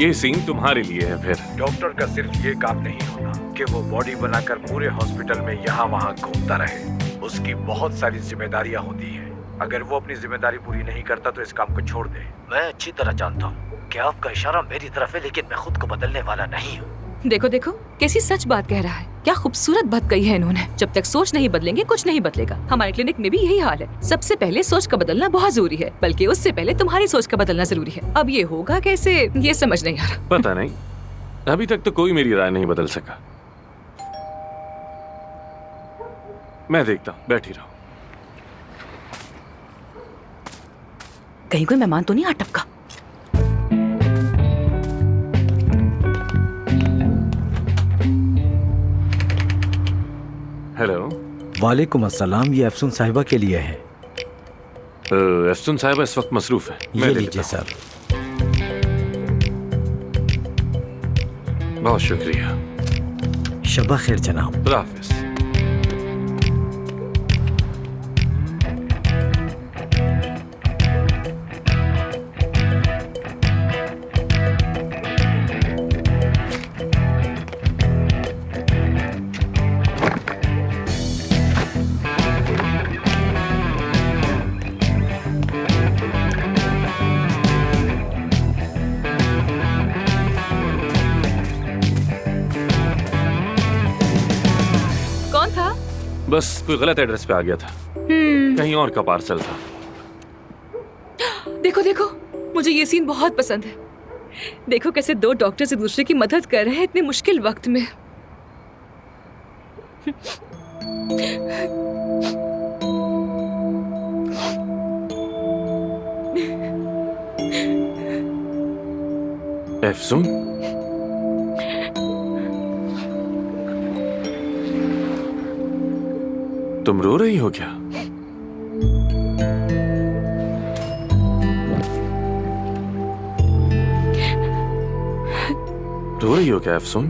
ये सीन तुम्हारे लिए है फिर। डॉक्टर का सिर्फ ये काम नहीं होता कि वो बॉडी बनाकर पूरे हॉस्पिटल में यहाँ वहाँ घूमता रहे। उसकी बहुत सारी जिम्मेदारियाँ होती है। अगर वो अपनी जिम्मेदारी पूरी नहीं करता तो इस काम को छोड़ दे। मैं अच्छी तरह जानता हूँ कि आपका इशारा मेरी तरफ है, लेकिन मैं खुद को बदलने वाला नहीं हूँ। देखो देखो कैसी सच बात कह रहा है। क्या खूबसूरत बात कही है इन्होंने। जब तक सोच नहीं बदलेंगे कुछ नहीं बदलेगा। हमारे क्लिनिक में भी यही हाल है। सबसे पहले सोच का बदलना बहुत जरूरी है, बल्कि उससे पहले तुम्हारी सोच का बदलना जरूरी है। अब ये होगा कैसे, ये समझ नहीं आ रहा। पता नहीं, अभी तक तो कोई मेरी राय नहीं बदल सका। मैं देखता हूँ, बैठी रहो। कहीं कोई मेहमान तो नहीं आ टपका। हेलो। वालेकुम अस्सलाम। ये अफसून साहिबा के लिए है। अफसून साहिबा इस वक्त मसरूफ है। ये लीजिए सर। बहुत शुक्रिया। शबा खैर जनाब। खुदा हाफिज। बस कोई गलत एड्रेस पे आ गया था। कहीं और का पार्सल था। देखो देखो, मुझे ये सीन बहुत पसंद है। देखो कैसे दो डॉक्टर्स एक दूसरे की मदद कर रहे हैं इतने मुश्किल वक्त में। अफसून, तुम रो रही हो क्या? रो रही हो क्या अफसून?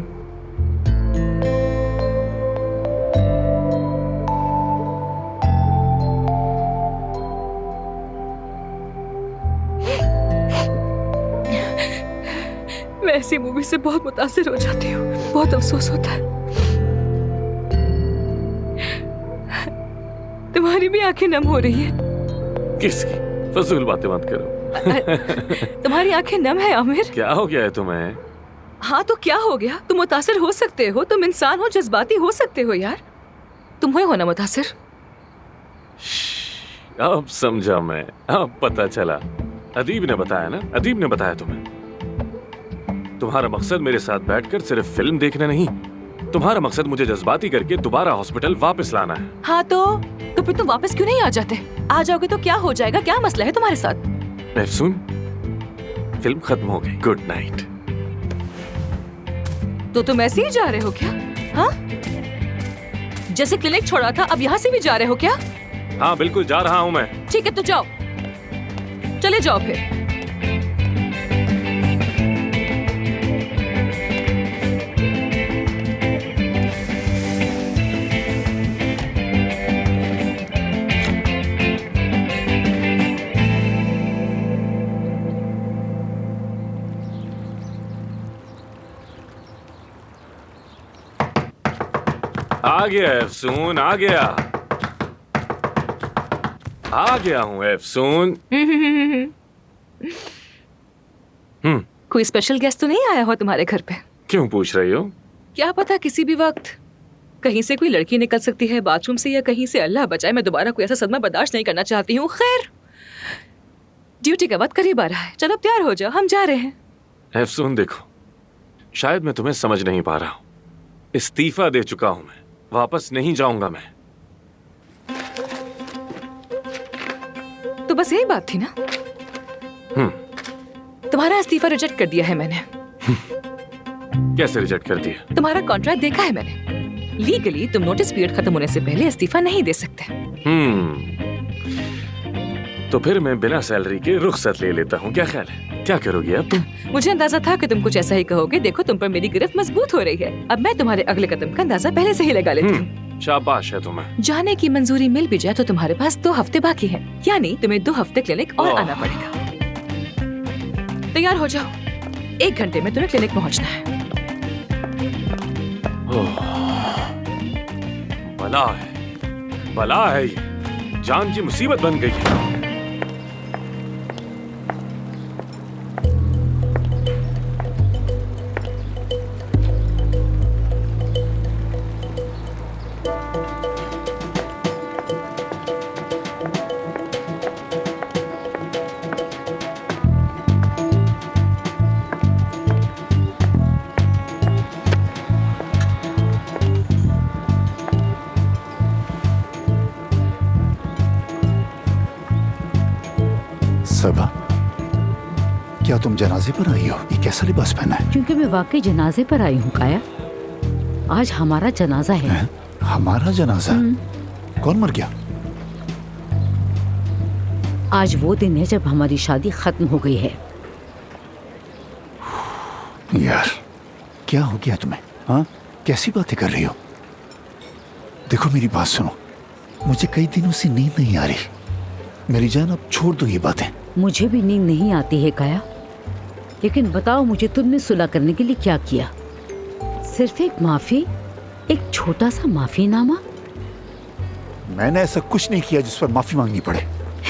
मैं ऐसी मूवी से बहुत मुतासिर हो जाती हूँ। बहुत अफसोस होता है। तुम्हारी भी आंखें नम हो रही हैं। किसकी? फजूल बातें मत करो। तुम्हारी आंखें नम है आमिर। क्या हो गया है तुम्हें? हाँ तो क्या हो गया? तुम मुतासिर हो सकते हो, तुम इंसान हो, जज्बाती हो सकते हो यार। तुम हो ना मुतासिर? अब समझा मैं, अब पता चला। अदीब ने बताया ना, अदीब ने बताया तुम्हें। तुम्हारा मकसद मेरे साथ बैठकर सिर्फ फिल्म देखना नहीं, तुम्हारा मकसद मुझे जज्बाती करके दोबारा हॉस्पिटल वापस लाना है। हाँ तो फिर तुम वापस क्यों नहीं आ जाते? आ जाओगे तो क्या हो जाएगा? क्या मसला है तुम्हारे साथ? अफसून, फिल्म खत्म हो गई, गुड नाइट। तो तुम ऐसे ही जा रहे हो क्या? हाँ, जैसे क्लिनिक छोड़ा था अब यहाँ से भी जा रहे हो क्या? हाँ बिल्कुल जा रहा हूँ मैं। ठीक है तो जाओ, चले जाओ फिर। आ गया अफसून, आ गया हूँ अफसून। कोई स्पेशल गेस्ट तो नहीं आया हो तुम्हारे घर पे? क्यों पूछ रही हो? क्या पता किसी भी वक्त कहीं से कोई लड़की निकल सकती है, बाथरूम से या कहीं से। अल्लाह बचाए, मैं दोबारा कोई ऐसा सदमा बर्दाश्त नहीं करना चाहती हूँ। खैर, ड्यूटी का वक्त करीब आ रहा है। चलो तैयार हो जाओ, हम जा रहे हैं। अफसून देखो, शायद मैं तुम्हें समझ नहीं पा रहा हूँ। इस्तीफा दे चुका हूँ मैं, वापस नहीं जाऊंगा मैं। तो बस यही बात थी ना? तुम्हारा इस्तीफा रिजेक्ट कर दिया है मैंने। कैसे रिजेक्ट कर दिया? तुम्हारा कॉन्ट्रैक्ट देखा है मैंने। लीगली तुम नोटिस पीरियड खत्म होने से पहले इस्तीफा नहीं दे सकते। तो फिर मैं बिना सैलरी के रुखसत ले लेता हूँ, क्या ख्याल है? क्या करोगी अब तुम? मुझे अंदाजा था कि तुम कुछ ऐसा ही कहोगे। देखो तुम पर मेरी गिरफ्त मजबूत हो रही है। अब मैं तुम्हारे अगले कदम का अंदाजा पहले से ही लगा लेती हूँ। शाबाश है तुम्हें। जाने की मंजूरी मिल भी जाए तो तुम्हारे पास 2 हफ्ते बाकी हैं, यानी तुम्हें 2 हफ्ते क्लिनिक और आना पड़ेगा। तैयार हो जाओ। 1 घंटे में तुम्हें क्लिनिक पहुंचना है। बला है ये, जान की मुसीबत बन गई है। सबा, क्या तुम जनाजे पर आई हो? ये कैसा लिबास पहना है? क्योंकि मैं वाकई जनाजे पर आई हूँ काया। आज हमारा जनाजा है। हमारा जनाजा? कौन मर गया? आज वो दिन है जब हमारी शादी खत्म हो गई है। यार, क्या हो गया तुम्हें? हाँ, कैसी बातें कर रही हो? देखो मेरी बात सुनो, मुझे कई दिनों से नींद नहीं आ रही। मेरी जान, अब छोड़ दो ये बातें। मुझे भी नींद नहीं आती है काया, लेकिन बताओ मुझे तुमने सुलह करने के लिए क्या किया? सिर्फ एक माफी, एक छोटा सा माफीनामा? मैंने ऐसा कुछ नहीं किया जिस पर माफी मांगनी पड़े।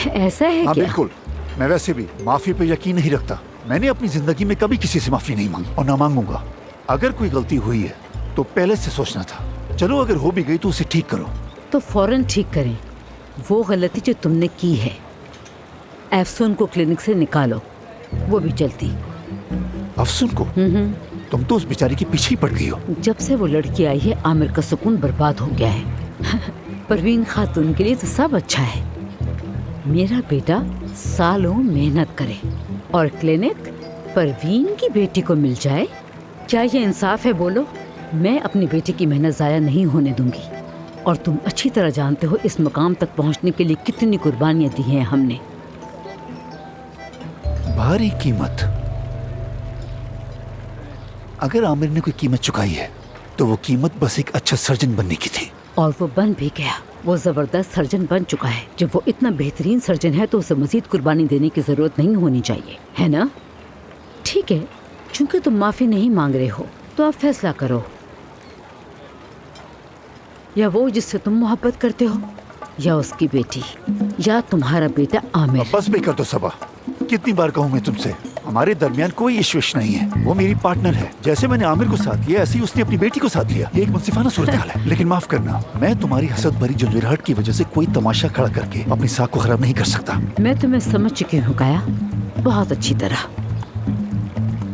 ऐसा है हाँ क्या? बिल्कुल, मैं वैसे भी माफी पे यकीन नहीं रखता। मैंने अपनी जिंदगी में कभी किसी से माफी नहीं मांगी और ना मांगूंगा। अगर कोई गलती हुई है तो पहले से सोचना था। चलो, अगर हो भी गई तो उसे ठीक करो। तो फौरन ठीक करें वो गलती जो तुमने की है। एफसून को क्लिनिक से निकालो, वो भी जल्दी। अफसून को? तुम तो उस बेचारी के पीछे ही पड़ गई हो। जब से वो लड़की आई है आमिर का सुकून बर्बाद हो गया है। परवीन खातून के लिए तो सब अच्छा है। मेरा बेटा सालों मेहनत करे और क्लिनिक परवीन की बेटी को मिल जाए। क्या ये इंसाफ है? बोलो। मैं अपनी बेटी की मेहनत जाया नहीं होने दूंगी। और तुम अच्छी तरह जानते हो इस मकाम तक पहुंचने के लिए कितनी कुर्बानियां दी हैं हमने। भारी कीमत। अगर आमिर ने कोई कीमत चुकाई है तो वो कीमत बस एक अच्छा सर्जन बनने की थी। और वो बन भी गया। वो जबरदस्त सर्जन बन चुका है। जब वो इतना बेहतरीन सर्जन है तो उसे मजीद कुर्बानी देने की जरूरत नहीं होनी चाहिए, है ना? ठीक है, चूंकि तुम माफी नहीं मांग रहे हो तो आप फैसला करो। या वो जिससे तुम मोहब्बत करते हो, या उसकी बेटी, या तुम्हारा बेटा आमिर। बस भी कर दो सबा। कितनी बार कहूँ मैं तुमसे, हमारे दरमियान कोई इश्विश नहीं है। वो मेरी पार्टनर है। जैसे मैंने आमिर को साथ लिया ऐसे ही उसने अपनी बेटी को साथ लिया। ये एक मुंसिफाना सूरत हाल है। लेकिन माफ करना, मैं तुम्हारी हसद भरी जंजीरहट की वजह से कोई तमाशा खड़ा करके अपनी साख को खराब नहीं कर सकता। मैं तुम्हें समझ चुकी हूँ काया, बहुत अच्छी तरह।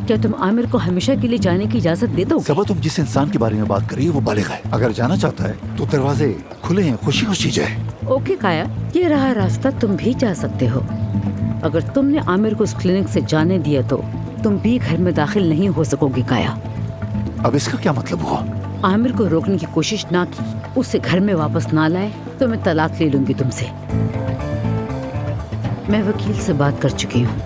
क्या तुम आमिर को हमेशा के लिए जाने की इजाजत दे दोगे? सबा, तुम जिस इंसान के बारे में बात कर रही हो वो बालिग है। अगर जाना चाहता है तो दरवाजे खुले हैं, खुशी खुशी जाए। ओके काया, ये रहा रास्ता, तुम भी जा सकते हो। अगर तुमने आमिर को उस क्लिनिक से जाने दिया तो तुम भी घर में दाखिल नहीं हो सकोगी काया। अब इसका क्या मतलब हुआ? आमिर को रोकने की कोशिश ना की, उसे घर में वापस ना लाए तो मैं तलाक ले लूंगी तुमसे। मैं वकील से बात कर चुकी हूँ।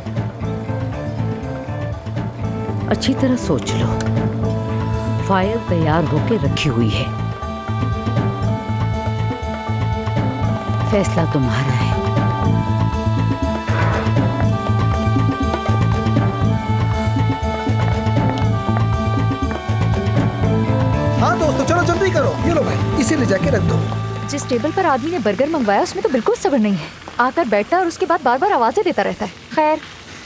अच्छी तरह सोच लो। फाइल तैयार होके रखी हुई है। फैसला तुम्हारा है। हाँ दोस्तों, चलो जल्दी करो। ये लो भाई, इसे ले जाके रख दो। जिस टेबल पर आदमी ने बर्गर मंगवाया उसमें तो बिल्कुल सब्र नहीं है। आकर बैठता है और उसके बाद बार बार आवाजें देता रहता है। खैर,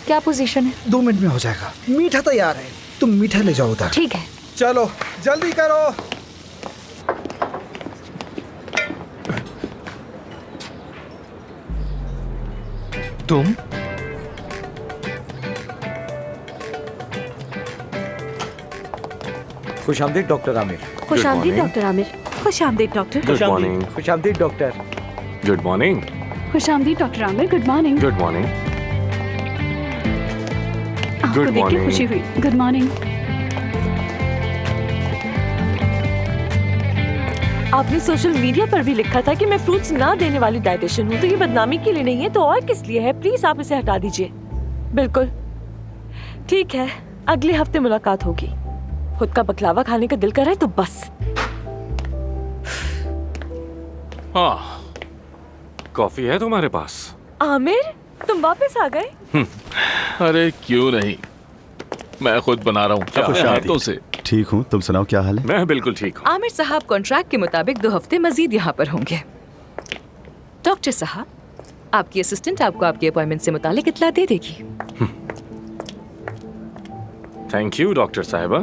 क्या पोजीशन है? 2 मिनट में हो जाएगा। मीठा तैयार है, तुम मीठा ले जाओ उधर। ठीक है। चलो जल्दी करो। तुम? खुशामदीद डॉक्टर आमिर। खुशामदीद डॉक्टर आमिर। खुशामदीद डॉक्टर। Good morning. खुशामदीद डॉक्टर। Good morning. खुशामदीद doctor Aamir. Good morning. Good morning. आपको Good देख के morning. खुशी हुई। Good morning. आपने सोशल मीडिया पर भी लिखा था कि मैं फ्रूट्स ना देने वाली डाइटिशियन हूँ, तो ये बदनामी के लिए नहीं है तो और किस लिए है? प्लीज आप इसे हटा दीजिए। बिल्कुल ठीक है, अगले हफ्ते मुलाकात होगी। खुद का बकलावा खाने का दिल कर रहा है तो बस। हाँ, कॉफी है तुम्हारे पास? आमिर, तुम वापस आ गए? अरे क्यों नहीं, मैं खुद बना रहा हूँ अपने हाथों से। ठीक हूँ, तुम सुनाओ क्या हाल है? मैं बिल्कुल ठीक हूँ। आमिर साहब कॉन्ट्रैक्ट के मुताबिक 2 हफ्ते मजीद यहाँ पर होंगे। डॉक्टर साहब, आपकी असिस्टेंट आपको आपकी अपॉइंटमेंट से मुतालिक इत्तला दे देगी। थैंक यू डॉक्टर साहिबा।